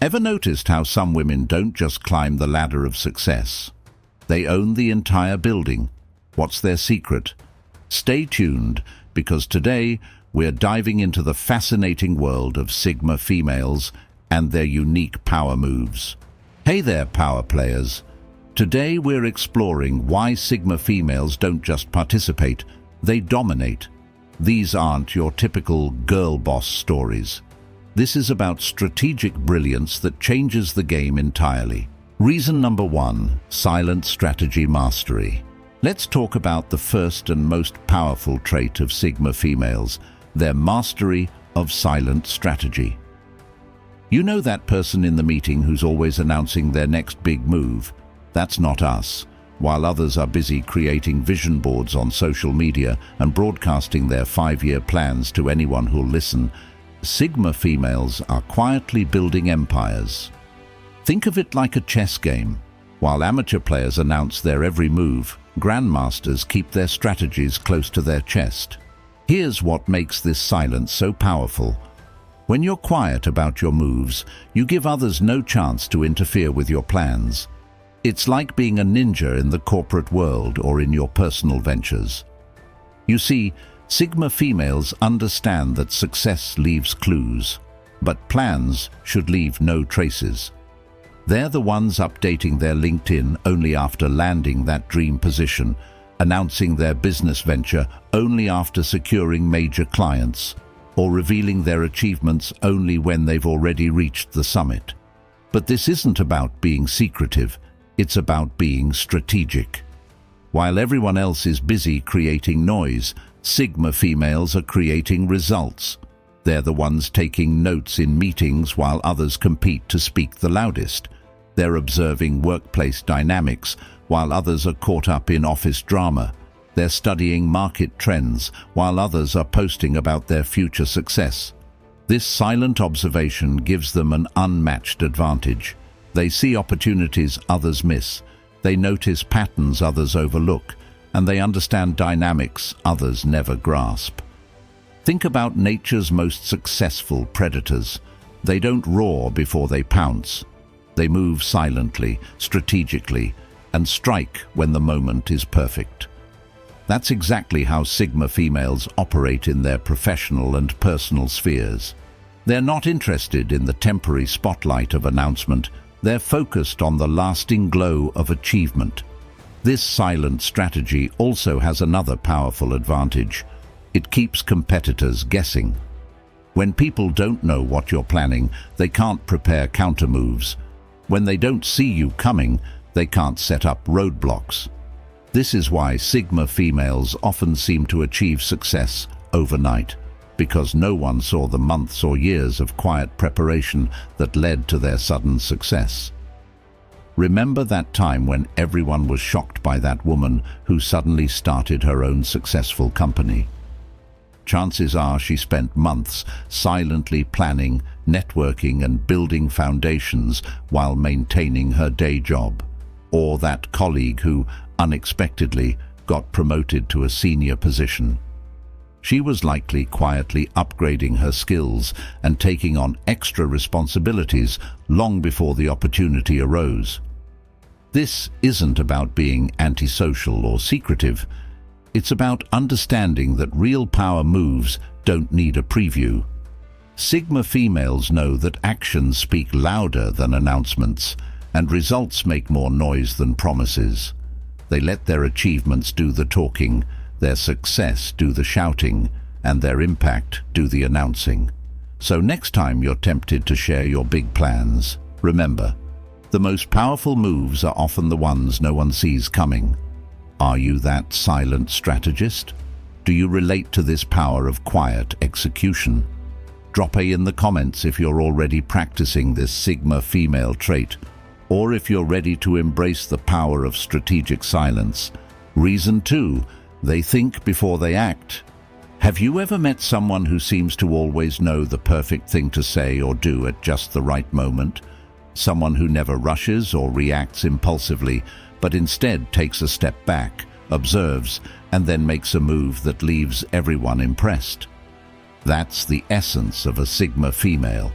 Ever noticed how some women don't just climb the ladder of success? They own the entire building. What's their secret? Stay tuned, because today we're diving into the fascinating world of Sigma females and their unique power moves. Hey there, power players. Today we're exploring why Sigma females don't just participate, they dominate. These aren't your typical girl boss stories. This is about strategic brilliance that changes the game entirely. Reason number 1, silent strategy mastery. Let's talk about the first and most powerful trait of Sigma females, their mastery of silent strategy. You know that person in the meeting who's always announcing their next big move? That's not us. While others are busy creating vision boards on social media and broadcasting their 5-year plans to anyone who'll listen, Sigma females are quietly building empires. Think of it like a chess game. While amateur players announce their every move, grandmasters keep their strategies close to their chest. Here's what makes this silence so powerful. When you're quiet about your moves, you give others no chance to interfere with your plans. It's like being a ninja in the corporate world or in your personal ventures. You see, Sigma females understand that success leaves clues, but plans should leave no traces. They're the ones updating their LinkedIn only after landing that dream position, announcing their business venture only after securing major clients, or revealing their achievements only when they've already reached the summit. But this isn't about being secretive, it's about being strategic. While everyone else is busy creating noise, Sigma females are creating results. They're the ones taking notes in meetings while others compete to speak the loudest. They're observing workplace dynamics while others are caught up in office drama. They're studying market trends while others are posting about their future success. This silent observation gives them an unmatched advantage. They see opportunities others miss. They notice patterns others overlook, and they understand dynamics others never grasp. Think about nature's most successful predators. They don't roar before they pounce. They move silently, strategically, and strike when the moment is perfect. That's exactly how Sigma females operate in their professional and personal spheres. They're not interested in the temporary spotlight of announcement. They're focused on the lasting glow of achievement. This silent strategy also has another powerful advantage. It keeps competitors guessing. When people don't know what you're planning, they can't prepare countermoves. When they don't see you coming, they can't set up roadblocks. This is why Sigma females often seem to achieve success overnight, because no one saw the months or years of quiet preparation that led to their sudden success. Remember that time when everyone was shocked by that woman who suddenly started her own successful company? Chances are she spent months silently planning, networking, and building foundations while maintaining her day job. Or that colleague who, unexpectedly, got promoted to a senior position. She was likely quietly upgrading her skills and taking on extra responsibilities long before the opportunity arose. This isn't about being antisocial or secretive. It's about understanding that real power moves don't need a preview. Sigma females know that actions speak louder than announcements, and results make more noise than promises. They let their achievements do the talking, their success do the shouting, and their impact do the announcing. So next time you're tempted to share your big plans, remember, the most powerful moves are often the ones no one sees coming. Are you that silent strategist? Do you relate to this power of quiet execution? Drop a in the comments if you're already practicing this Sigma female trait, or if you're ready to embrace the power of strategic silence. Reason 2, they think before they act. Have you ever met someone who seems to always know the perfect thing to say or do at just the right moment? Someone who never rushes or reacts impulsively, but instead takes a step back, observes, and then makes a move that leaves everyone impressed. That's the essence of a Sigma female.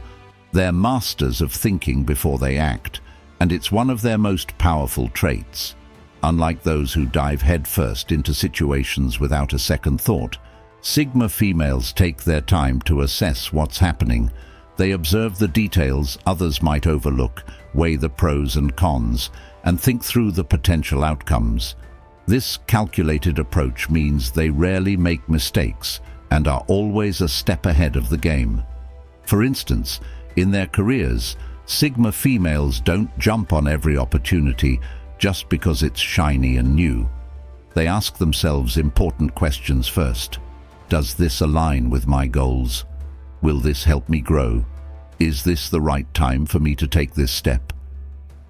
They're masters of thinking before they act, and it's one of their most powerful traits. Unlike those who dive headfirst into situations without a second thought, Sigma females take their time to assess what's happening. They observe the details others might overlook, weigh the pros and cons, and think through the potential outcomes. This calculated approach means they rarely make mistakes and are always a step ahead of the game. For instance, in their careers, Sigma females don't jump on every opportunity just because it's shiny and new. They ask themselves important questions first. Does this align with my goals? Will this help me grow? Is this the right time for me to take this step?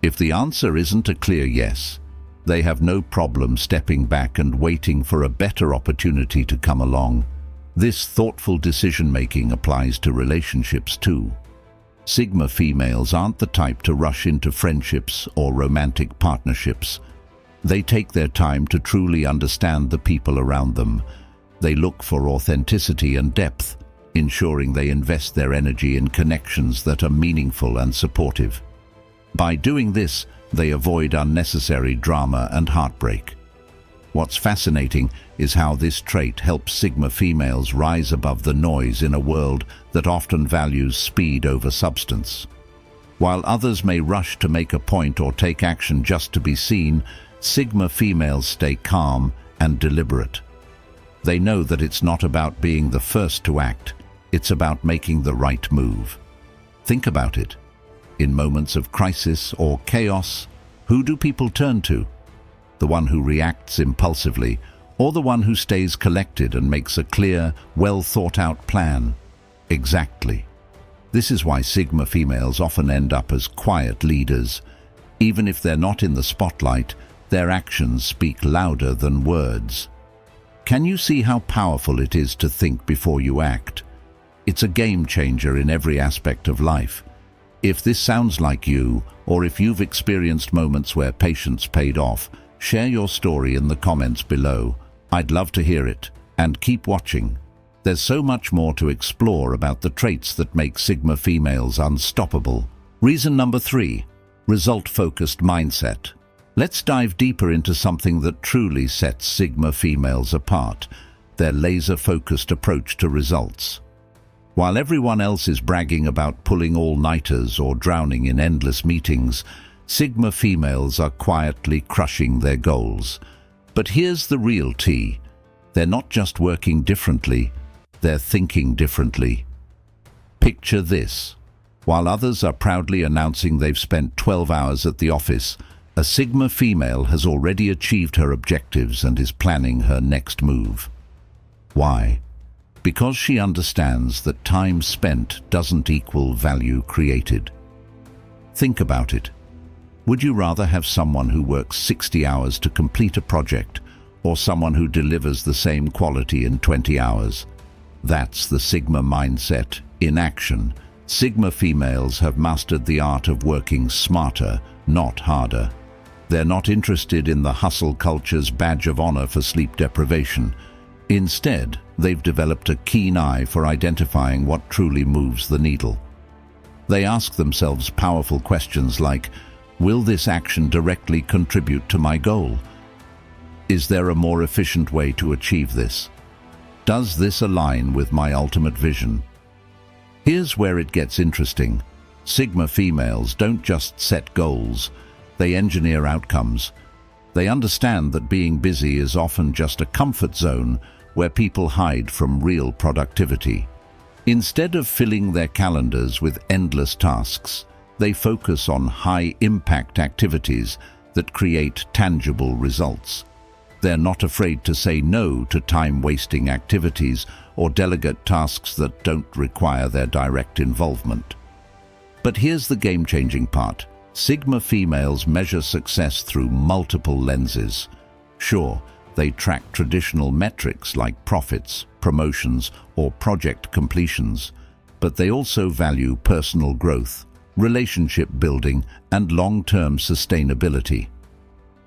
If the answer isn't a clear yes, they have no problem stepping back and waiting for a better opportunity to come along. This thoughtful decision-making applies to relationships too. Sigma females aren't the type to rush into friendships or romantic partnerships. They take their time to truly understand the people around them. They look for authenticity and depth, ensuring they invest their energy in connections that are meaningful and supportive. By doing this, they avoid unnecessary drama and heartbreak. What's fascinating is how this trait helps Sigma females rise above the noise in a world that often values speed over substance. While others may rush to make a point or take action just to be seen, Sigma females stay calm and deliberate. They know that it's not about being the first to act, it's about making the right move. Think about it. In moments of crisis or chaos, who do people turn to? The one who reacts impulsively, or the one who stays collected and makes a clear, well-thought-out plan? Exactly. This is why Sigma females often end up as quiet leaders. Even if they're not in the spotlight, their actions speak louder than words. Can you see how powerful it is to think before you act? It's a game changer in every aspect of life. If this sounds like you, or if you've experienced moments where patience paid off, share your story in the comments below. I'd love to hear it. And keep watching. There's so much more to explore about the traits that make Sigma females unstoppable. Reason number 3, result-focused mindset. Let's dive deeper into something that truly sets Sigma females apart, their laser-focused approach to results. While everyone else is bragging about pulling all-nighters or drowning in endless meetings, Sigma females are quietly crushing their goals. But here's the real tea. They're not just working differently, they're thinking differently. Picture this. While others are proudly announcing they've spent 12 hours at the office, a Sigma female has already achieved her objectives and is planning her next move. Why? Because she understands that time spent doesn't equal value created. Think about it. Would you rather have someone who works 60 hours to complete a project, or someone who delivers the same quality in 20 hours? That's the Sigma mindset in action. Sigma females have mastered the art of working smarter, not harder. They're not interested in the hustle culture's badge of honor for sleep deprivation. Instead, they've developed a keen eye for identifying what truly moves the needle. They ask themselves powerful questions like, will this action directly contribute to my goal? Is there a more efficient way to achieve this? Does this align with my ultimate vision? Here's where it gets interesting. Sigma females don't just set goals, they engineer outcomes. They understand that being busy is often just a comfort zone where people hide from real productivity. Instead of filling their calendars with endless tasks, they focus on high-impact activities that create tangible results. They're not afraid to say no to time-wasting activities or delegate tasks that don't require their direct involvement. But here's the game-changing part. Sigma females measure success through multiple lenses. Sure, they track traditional metrics like profits, promotions, or project completions, but they also value personal growth, relationship building, and long-term sustainability.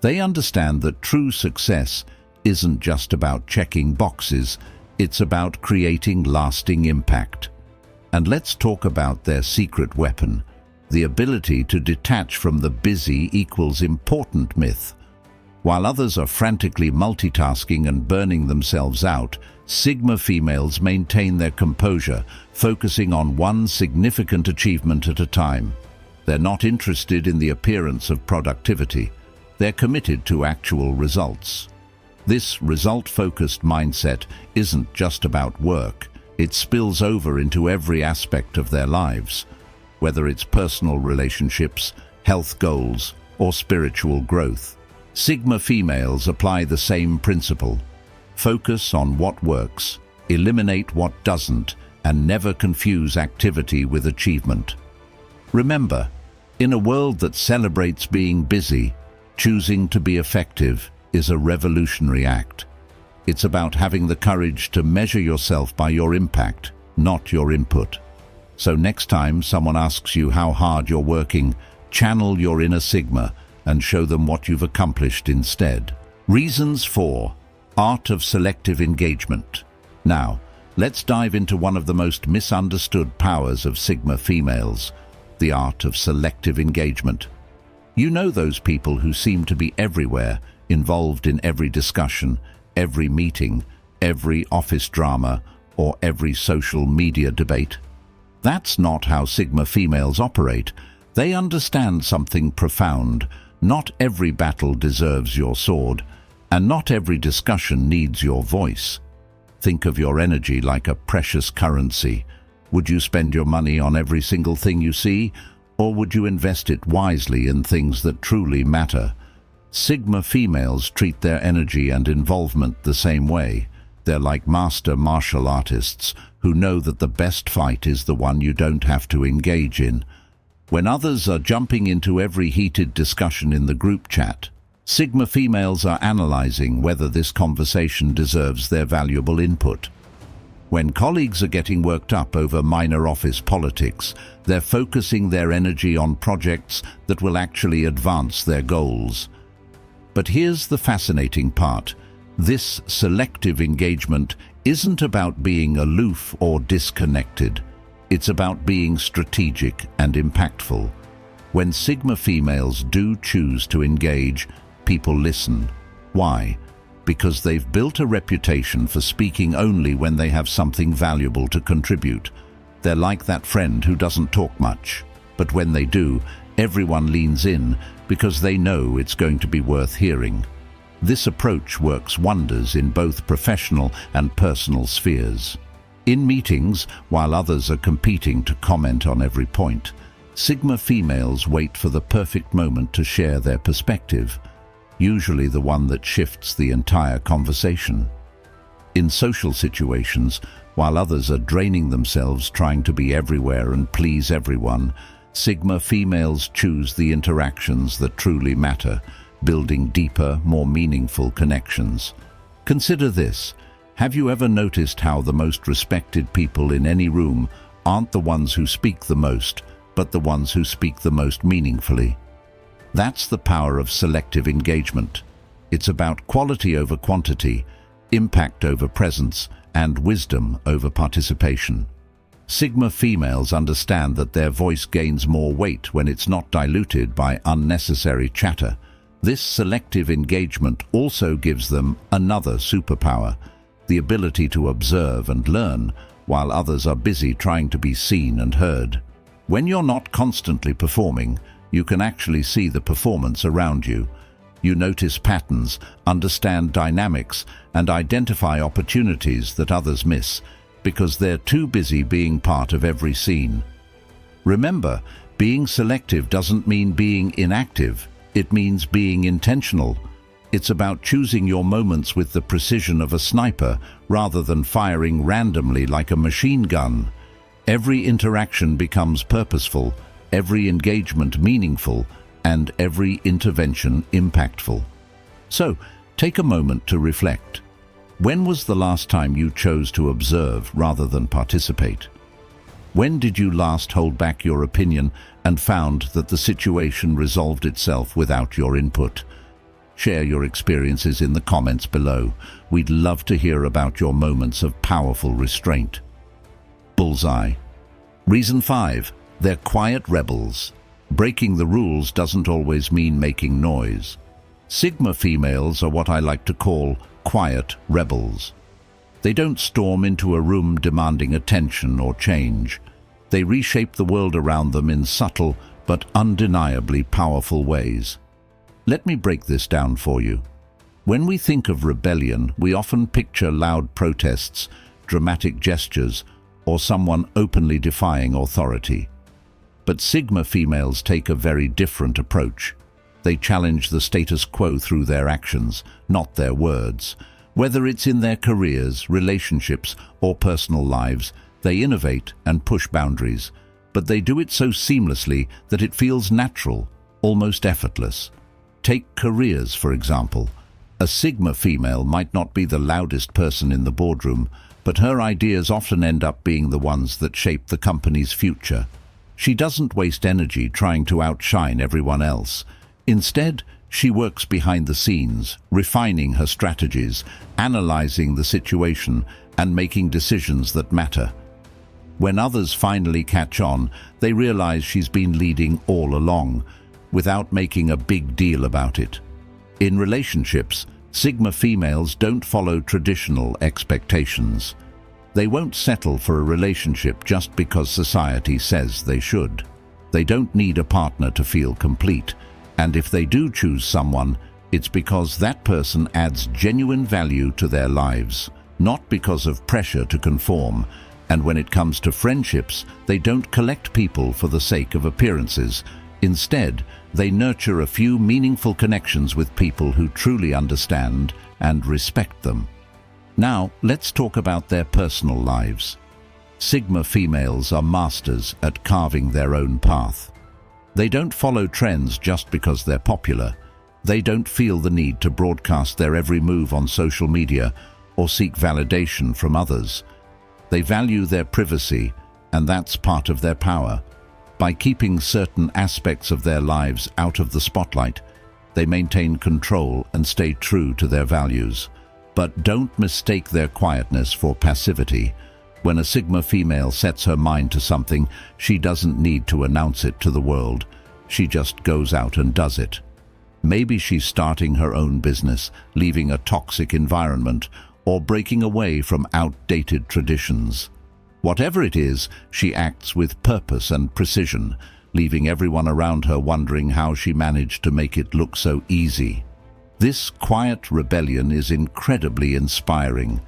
They understand that true success isn't just about checking boxes, it's about creating lasting impact. And let's talk about their secret weapon, the ability to detach from the busy equals important myth. While others are frantically multitasking and burning themselves out, Sigma females maintain their composure, focusing on one significant achievement at a time. They're not interested in the appearance of productivity. They're committed to actual results. This result-focused mindset isn't just about work. It spills over into every aspect of their lives, whether it's personal relationships, health goals, or spiritual growth. Sigma females apply the same principle. Focus on what works, eliminate what doesn't, and never confuse activity with achievement. Remember, in a world that celebrates being busy, choosing to be effective is a revolutionary act. It's about having the courage to measure yourself by your impact, not your input. So next time someone asks you how hard you're working, channel your inner Sigma and show them what you've accomplished instead. Reasons for Art of Selective Engagement. Now, let's dive into one of the most misunderstood powers of Sigma females, the art of selective engagement. You know those people who seem to be everywhere, involved in every discussion, every meeting, every office drama, or every social media debate? That's not how Sigma females operate. They understand something profound. Not every battle deserves your sword, and not every discussion needs your voice. Think of your energy like a precious currency. Would you spend your money on every single thing you see, or would you invest it wisely in things that truly matter? Sigma females treat their energy and involvement the same way. They're like master martial artists who know that the best fight is the one you don't have to engage in. When others are jumping into every heated discussion in the group chat, Sigma females are analyzing whether this conversation deserves their valuable input. When colleagues are getting worked up over minor office politics, they're focusing their energy on projects that will actually advance their goals. But here's the fascinating part. This selective engagement isn't about being aloof or disconnected. It's about being strategic and impactful. When Sigma females do choose to engage, people listen. Why? Because they've built a reputation for speaking only when they have something valuable to contribute. They're like that friend who doesn't talk much, but when they do, everyone leans in because they know it's going to be worth hearing. This approach works wonders in both professional and personal spheres. In meetings, while others are competing to comment on every point, Sigma females wait for the perfect moment to share their perspective, usually the one that shifts the entire conversation. In social situations, while others are draining themselves trying to be everywhere and please everyone, Sigma females choose the interactions that truly matter, building deeper, more meaningful connections. Consider this. Have you ever noticed how the most respected people in any room aren't the ones who speak the most, but the ones who speak the most meaningfully? That's the power of selective engagement. It's about quality over quantity, impact over presence, and wisdom over participation. Sigma females understand that their voice gains more weight when it's not diluted by unnecessary chatter. This selective engagement also gives them another superpower, the ability to observe and learn while others are busy trying to be seen and heard. When you're not constantly performing, you can actually see the performance around you. You notice patterns, understand dynamics, and identify opportunities that others miss because they're too busy being part of every scene. Remember, being selective doesn't mean being inactive. It means being intentional. It's about choosing your moments with the precision of a sniper rather than firing randomly like a machine gun. Every interaction becomes purposeful, every engagement meaningful, and every intervention impactful. So, take a moment to reflect. When was the last time you chose to observe rather than participate? When did you last hold back your opinion and found that the situation resolved itself without your input? Share your experiences in the comments below. We'd love to hear about your moments of powerful restraint. Bullseye. Reason 5. They're quiet rebels. Breaking the rules doesn't always mean making noise. Sigma females are what I like to call quiet rebels. They don't storm into a room demanding attention or change. They reshape the world around them in subtle but undeniably powerful ways. Let me break this down for you. When we think of rebellion, we often picture loud protests, dramatic gestures, or someone openly defying authority. But Sigma females take a very different approach. They challenge the status quo through their actions, not their words. Whether it's in their careers, relationships, or personal lives, they innovate and push boundaries, but they do it so seamlessly that it feels natural, almost effortless. Take careers, for example. A Sigma female might not be the loudest person in the boardroom, but her ideas often end up being the ones that shape the company's future. She doesn't waste energy trying to outshine everyone else. Instead, she works behind the scenes, refining her strategies, analyzing the situation, and making decisions that matter. When others finally catch on, they realize she's been leading all along, without making a big deal about it. In relationships, Sigma females don't follow traditional expectations. They won't settle for a relationship just because society says they should. They don't need a partner to feel complete, and if they do choose someone, it's because that person adds genuine value to their lives, not because of pressure to conform. And when it comes to friendships, they don't collect people for the sake of appearances. Instead, they nurture a few meaningful connections with people who truly understand and respect them. Now, let's talk about their personal lives. Sigma females are masters at carving their own path. They don't follow trends just because they're popular. They don't feel the need to broadcast their every move on social media or seek validation from others. They value their privacy, and that's part of their power. By keeping certain aspects of their lives out of the spotlight, they maintain control and stay true to their values. But don't mistake their quietness for passivity. When a Sigma female sets her mind to something, she doesn't need to announce it to the world. She just goes out and does it. Maybe she's starting her own business, leaving a toxic environment, or breaking away from outdated traditions. Whatever it is, she acts with purpose and precision, leaving everyone around her wondering how she managed to make it look so easy. This quiet rebellion is incredibly inspiring.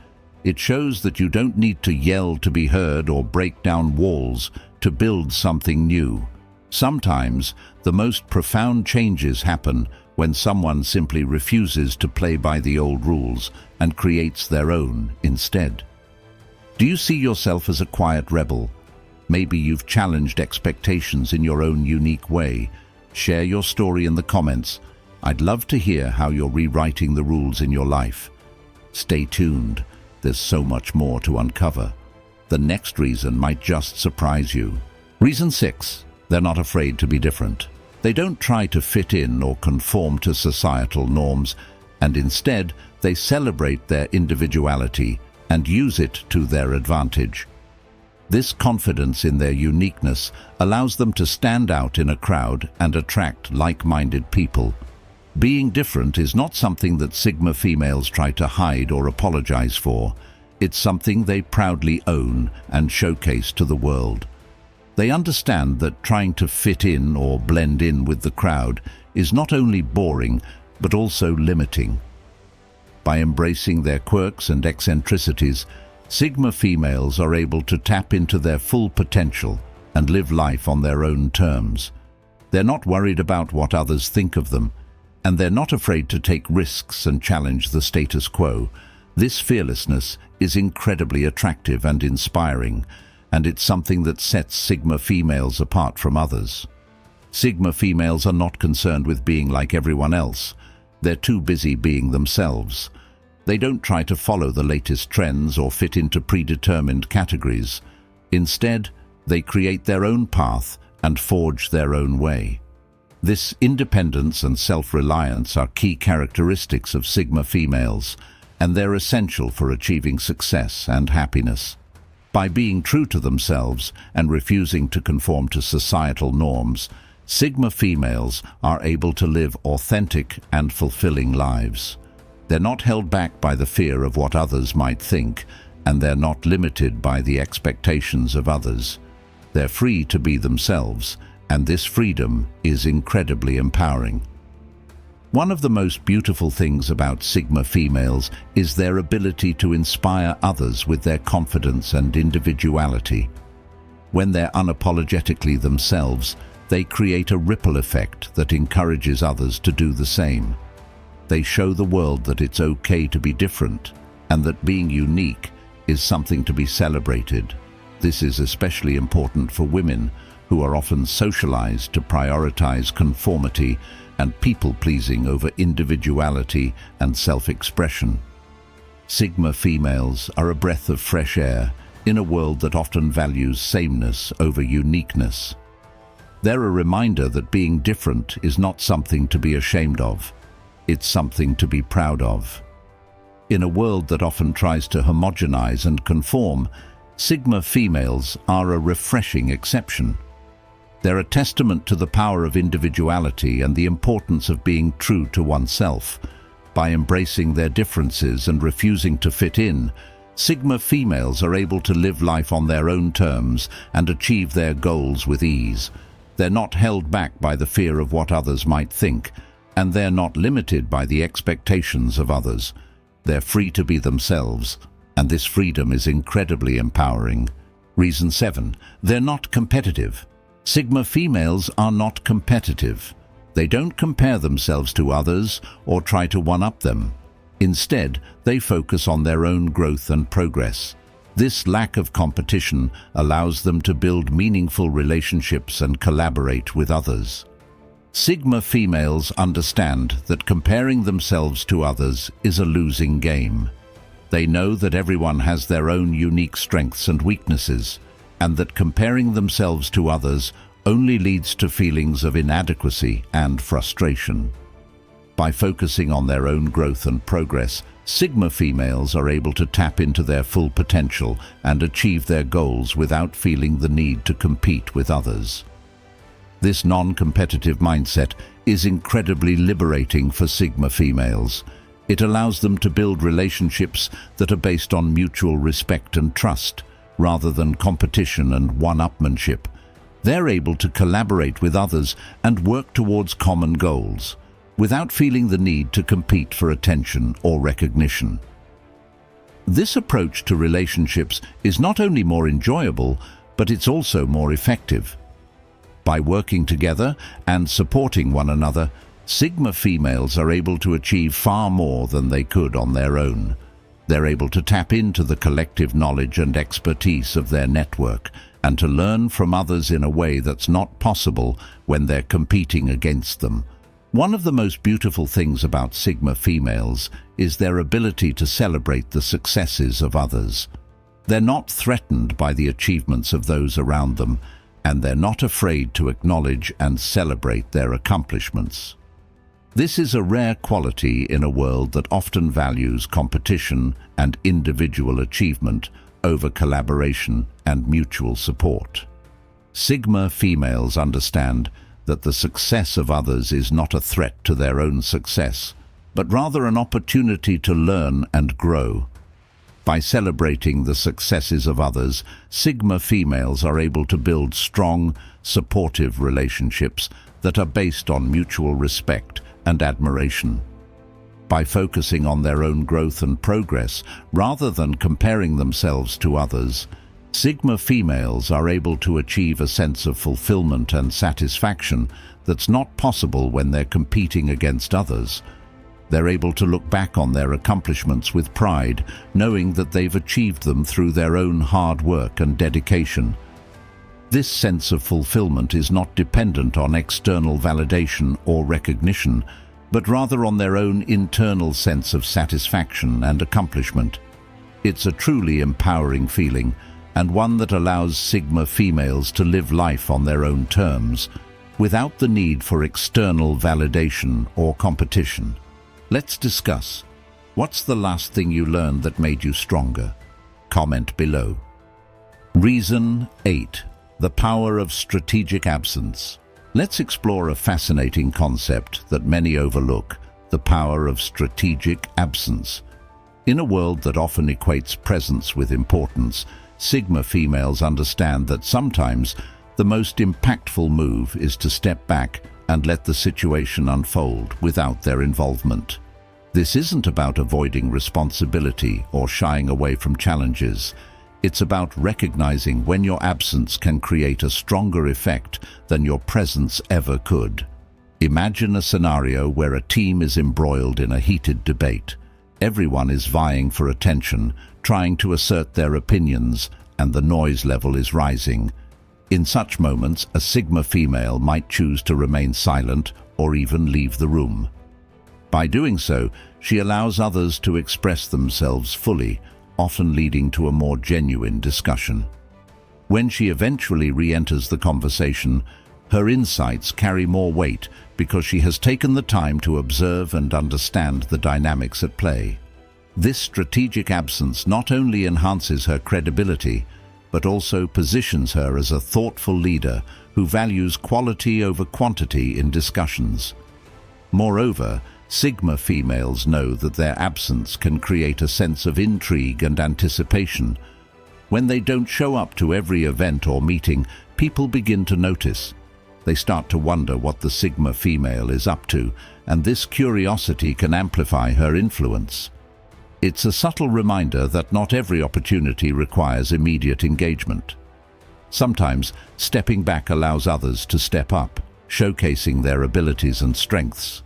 It shows that you don't need to yell to be heard or break down walls to build something new. Sometimes, the most profound changes happen when someone simply refuses to play by the old rules and creates their own instead. Do you see yourself as a quiet rebel? Maybe you've challenged expectations in your own unique way. Share your story in the comments. I'd love to hear how you're rewriting the rules in your life. Stay tuned. There's so much more to uncover. The next reason might just surprise you. Reason 6. They're not afraid to be different. They don't try to fit in or conform to societal norms, and instead they celebrate their individuality and use it to their advantage. This confidence in their uniqueness allows them to stand out in a crowd and attract like-minded people. Being different is not something that Sigma females try to hide or apologize for. It's something they proudly own and showcase to the world. They understand that trying to fit in or blend in with the crowd is not only boring, but also limiting. By embracing their quirks and eccentricities, Sigma females are able to tap into their full potential and live life on their own terms. They're not worried about what others think of them, and they're not afraid to take risks and challenge the status quo. This fearlessness is incredibly attractive and inspiring, and it's something that sets Sigma females apart from others. Sigma females are not concerned with being like everyone else. They're too busy being themselves. They don't try to follow the latest trends or fit into predetermined categories. Instead, they create their own path and forge their own way. This independence and self-reliance are key characteristics of Sigma females, and they're essential for achieving success and happiness. By being true to themselves and refusing to conform to societal norms, Sigma females are able to live authentic and fulfilling lives. They're not held back by the fear of what others might think, and they're not limited by the expectations of others. They're free to be themselves, and this freedom is incredibly empowering. One of the most beautiful things about Sigma females is their ability to inspire others with their confidence and individuality. When they're unapologetically themselves, they create a ripple effect that encourages others to do the same. They show the world that it's okay to be different, and that being unique is something to be celebrated. This is especially important for women, who are often socialized to prioritize conformity and people-pleasing over individuality and self-expression. Sigma females are a breath of fresh air in a world that often values sameness over uniqueness. They're a reminder that being different is not something to be ashamed of. It's something to be proud of. In a world that often tries to homogenize and conform, Sigma females are a refreshing exception. They're a testament to the power of individuality and the importance of being true to oneself. By embracing their differences and refusing to fit in, Sigma females are able to live life on their own terms and achieve their goals with ease. They're not held back by the fear of what others might think, and they're not limited by the expectations of others. They're free to be themselves, and this freedom is incredibly empowering. Reason 7. They're not competitive. Sigma females are not competitive. They don't compare themselves to others or try to one-up them. Instead, they focus on their own growth and progress. This lack of competition allows them to build meaningful relationships and collaborate with others. Sigma females understand that comparing themselves to others is a losing game. They know that everyone has their own unique strengths and weaknesses, and that comparing themselves to others only leads to feelings of inadequacy and frustration. By focusing on their own growth and progress, Sigma females are able to tap into their full potential and achieve their goals without feeling the need to compete with others. This non-competitive mindset is incredibly liberating for Sigma females. It allows them to build relationships that are based on mutual respect and trust, rather than competition and one-upmanship. They're able to collaborate with others and work towards common goals, without feeling the need to compete for attention or recognition. This approach to relationships is not only more enjoyable, but it's also more effective. By working together and supporting one another, Sigma females are able to achieve far more than they could on their own. They're able to tap into the collective knowledge and expertise of their network and to learn from others in a way that's not possible when they're competing against them. One of the most beautiful things about Sigma females is their ability to celebrate the successes of others. They're not threatened by the achievements of those around them, and they're not afraid to acknowledge and celebrate their accomplishments. This is a rare quality in a world that often values competition and individual achievement over collaboration and mutual support. Sigma females understand that the success of others is not a threat to their own success, but rather an opportunity to learn and grow. By celebrating the successes of others, Sigma females are able to build strong, supportive relationships that are based on mutual respect and admiration. By focusing on their own growth and progress, rather than comparing themselves to others, Sigma females are able to achieve a sense of fulfillment and satisfaction that's not possible when they're competing against others. They're able to look back on their accomplishments with pride, knowing that they've achieved them through their own hard work and dedication. This sense of fulfillment is not dependent on external validation or recognition, but rather on their own internal sense of satisfaction and accomplishment. It's a truly empowering feeling, and one that allows Sigma females to live life on their own terms, without the need for external validation or competition. Let's discuss. What's the last thing you learned that made you stronger? Comment below. Reason 8. The power of strategic absence. Let's explore a fascinating concept that many overlook, the power of strategic absence. In a world that often equates presence with importance, Sigma females understand that sometimes the most impactful move is to step back and let the situation unfold without their involvement. This isn't about avoiding responsibility or shying away from challenges. It's about recognizing when your absence can create a stronger effect than your presence ever could. Imagine a scenario where a team is embroiled in a heated debate. Everyone is vying for attention, trying to assert their opinions, and the noise level is rising. In such moments, a Sigma female might choose to remain silent or even leave the room. By doing so, she allows others to express themselves fully, often leading to a more genuine discussion. When she eventually re-enters the conversation, her insights carry more weight because she has taken the time to observe and understand the dynamics at play. This strategic absence not only enhances her credibility, but also positions her as a thoughtful leader who values quality over quantity in discussions. Moreover, Sigma females know that their absence can create a sense of intrigue and anticipation. When they don't show up to every event or meeting, people begin to notice. They start to wonder what the Sigma female is up to, and this curiosity can amplify her influence. It's a subtle reminder that not every opportunity requires immediate engagement. Sometimes, stepping back allows others to step up, showcasing their abilities and strengths.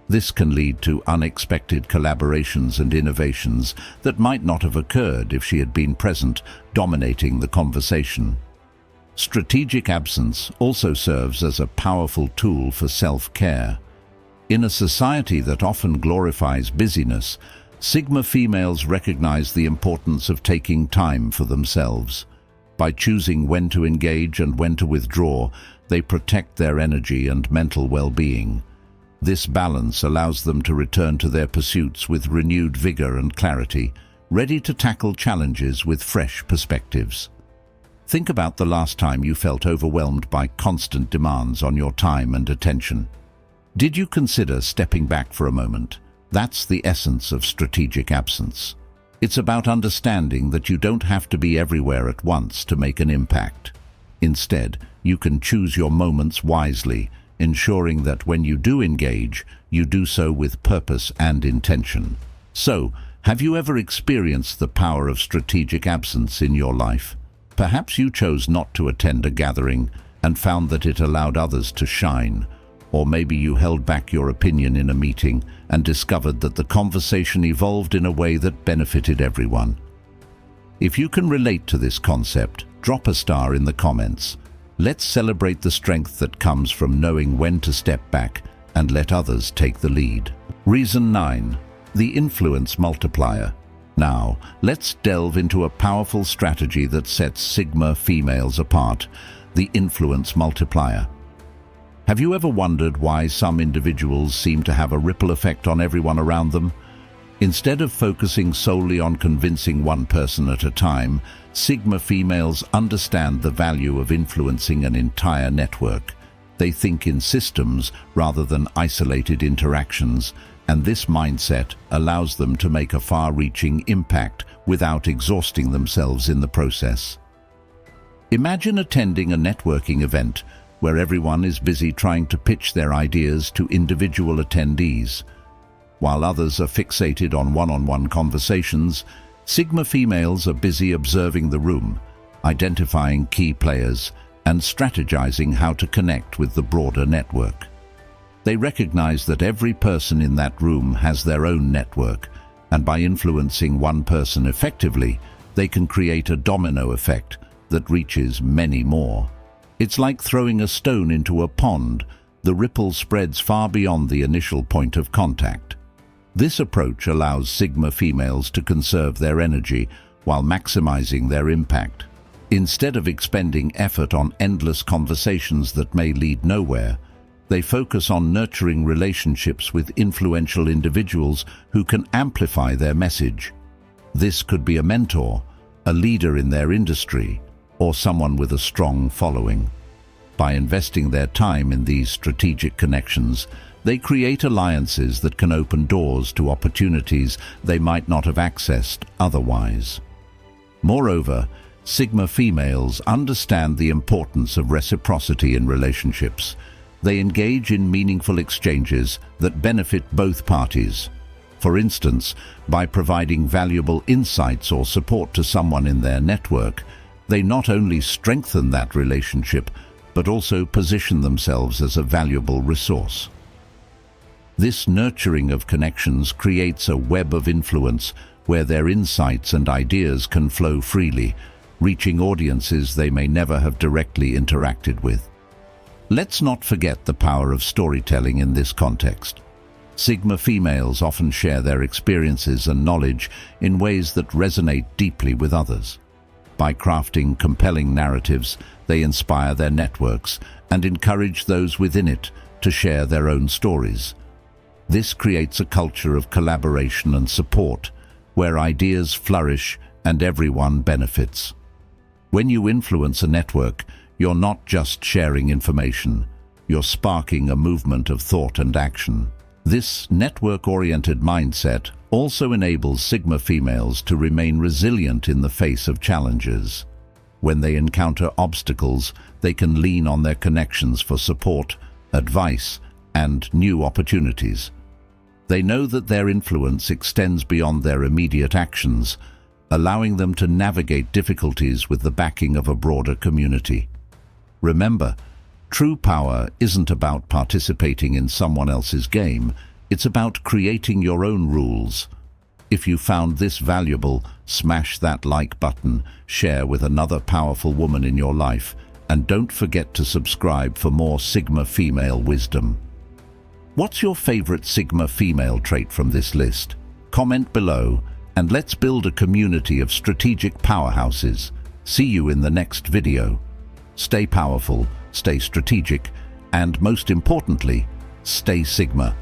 This can lead to unexpected collaborations and innovations that might not have occurred if she had been present, dominating the conversation. Strategic absence also serves as a powerful tool for self-care. In a society that often glorifies busyness, Sigma females recognize the importance of taking time for themselves. By choosing when to engage and when to withdraw, they protect their energy and mental well-being. This balance allows them to return to their pursuits with renewed vigor and clarity, ready to tackle challenges with fresh perspectives. Think about the last time you felt overwhelmed by constant demands on your time and attention. Did you consider stepping back for a moment? That's the essence of strategic absence. It's about understanding that you don't have to be everywhere at once to make an impact. Instead, you can choose your moments wisely, ensuring that when you do engage, you do so with purpose and intention. So, have you ever experienced the power of strategic absence in your life? Perhaps you chose not to attend a gathering and found that it allowed others to shine. Or maybe you held back your opinion in a meeting and discovered that the conversation evolved in a way that benefited everyone. If you can relate to this concept, drop a star in the comments. Let's celebrate the strength that comes from knowing when to step back and let others take the lead. Reason 9. The Influence Multiplier. Now, let's delve into a powerful strategy that sets Sigma females apart, the Influence Multiplier. Have you ever wondered why some individuals seem to have a ripple effect on everyone around them? Instead of focusing solely on convincing one person at a time, Sigma females understand the value of influencing an entire network. They think in systems rather than isolated interactions, and this mindset allows them to make a far-reaching impact without exhausting themselves in the process. Imagine attending a networking event where everyone is busy trying to pitch their ideas to individual attendees. While others are fixated on one-on-one conversations, Sigma females are busy observing the room, identifying key players, and strategizing how to connect with the broader network. They recognize that every person in that room has their own network, and by influencing one person effectively, they can create a domino effect that reaches many more. It's like throwing a stone into a pond. The ripple spreads far beyond the initial point of contact. This approach allows Sigma females to conserve their energy while maximizing their impact. Instead of expending effort on endless conversations that may lead nowhere, they focus on nurturing relationships with influential individuals who can amplify their message. This could be a mentor, a leader in their industry, or someone with a strong following. By investing their time in these strategic connections, they create alliances that can open doors to opportunities they might not have accessed otherwise. Moreover, Sigma females understand the importance of reciprocity in relationships. They engage in meaningful exchanges that benefit both parties. For instance, by providing valuable insights or support to someone in their network, they not only strengthen that relationship, but also position themselves as a valuable resource. This nurturing of connections creates a web of influence where their insights and ideas can flow freely, reaching audiences they may never have directly interacted with. Let's not forget the power of storytelling in this context. Sigma females often share their experiences and knowledge in ways that resonate deeply with others. By crafting compelling narratives, they inspire their networks and encourage those within it to share their own stories. This creates a culture of collaboration and support, where ideas flourish and everyone benefits. When you influence a network, you're not just sharing information, you're sparking a movement of thought and action. This network-oriented mindset also enables Sigma females to remain resilient in the face of challenges. When they encounter obstacles, they can lean on their connections for support, advice, and new opportunities. They know that their influence extends beyond their immediate actions, allowing them to navigate difficulties with the backing of a broader community. Remember, true power isn't about participating in someone else's game, it's about creating your own rules. If you found this valuable, smash that like button, share with another powerful woman in your life, and don't forget to subscribe for more Sigma female wisdom. What's your favorite Sigma female trait from this list? Comment below, and let's build a community of strategic powerhouses. See you in the next video. Stay powerful, stay strategic, and most importantly, stay Sigma.